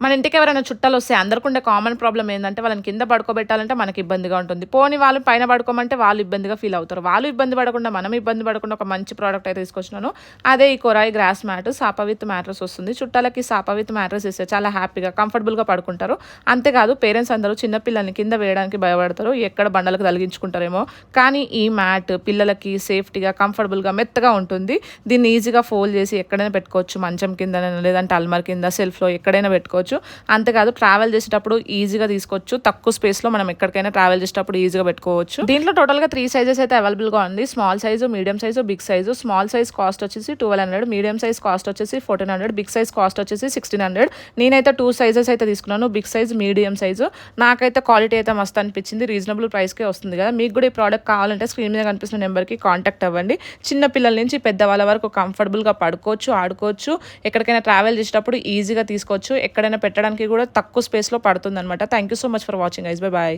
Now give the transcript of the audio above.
మన ఇంటికి ఎవరైనా చుట్టాలు వస్తే అందరికి ఉండే కామన్ ప్రాబ్లం ఏంటంటే వాళ్ళని కింద పడుకోబెట్టాలంటే మనకి ఇబ్బందిగా ఉంటుంది. పోనీ వాళ్ళు పైన పడుకోమంటే వాళ్ళు ఇబ్బందిగా ఫీల్ అవుతారు. వాళ్ళు ఇబ్బంది పడకుండా మనం ఇబ్బంది పడకుండా ఒక మంచి ప్రోడక్ట్ అయితే తీసుకొచ్చినాను. అదే ఈ కొరాయి గ్రాస్ మ్యాట్ సాపా విత్ మ్యాట్రస్ వస్తుంది. చుట్టాలకి సాపా విత్ మ్యాట్రస్ ఇస్తే చాలా హ్యాపీగా కంఫర్టబుల్గా పడుకుంటారు. అంతేకాదు పేరెంట్స్ అందరూ చిన్న పిల్లల్ని కింద వేయడానికి భయపడతారు, ఎక్కడ బండలకు తలిగించుకుంటారేమో. కానీ ఈ మ్యాట్ పిల్లలకి సేఫ్టీగా కంఫర్టబుల్గా మెత్తగా ఉంటుంది. దీన్ని ఈజీగా ఫోల్డ్ చేసి ఎక్కడైనా పెట్టుకోవచ్చు, మంచం కింద లేదంటే అల్మర్ కింద సెల్ఫ్లో ఎక్కడైనా పెట్టుకోవచ్చు. అంతేకాదు ట్రావెల్ చేసేటప్పుడు ఈజీగా తీసుకోవచ్చు. తక్కువ స్పేస్లో మనం ఎక్కడికైనా ట్రావెల్ చేసేటప్పుడు ఈజీగా పెట్టుకోవచ్చు. దీంట్లో టోటల్గా 3 సైజెస్ అయితే అవైలబుల్గా ఉంది. Small size, medium size, big size. Small size cost వచ్చేసి 1200, మీడియం సైజ్ కాస్ట్ వచ్చేసి 1400, బిగ్ సైజ్ కాస్ట్ వచ్చేసి 1600. నేనైతే 2 సైజెస్ అయితే తీసుకున్నాను, బిగ్ సైజ్, మీడియం సైజు. నాకైతే క్వాలిటీ అయితే మస్తు అనిపించింది. రీజనబుల్ ప్రైస్కే వస్తుంది కదా. మీకు కూడా ఈ ప్రోడక్ట్ కావాలంటే స్క్రీన్ మీద కనిపిస్తున్న నెంబర్కి కాంటాక్ట్ అవ్వండి. చిన్న పిల్లల నుంచి పెద్దవాళ్ళ వరకు కంఫర్టబుల్గా పడుకోవచ్చు, ఆడుకోవచ్చు. ఎక్కడికైనా ట్రావెల్ చేసేటప్పుడు ఈజీగా తీసుకోవచ్చు. ఎక్కడైనా పెట్టడానికి కూడా తక్కువ స్పేస్లో పడుతుంది అనమాట. Thank you so much for watching guys. Bye bye.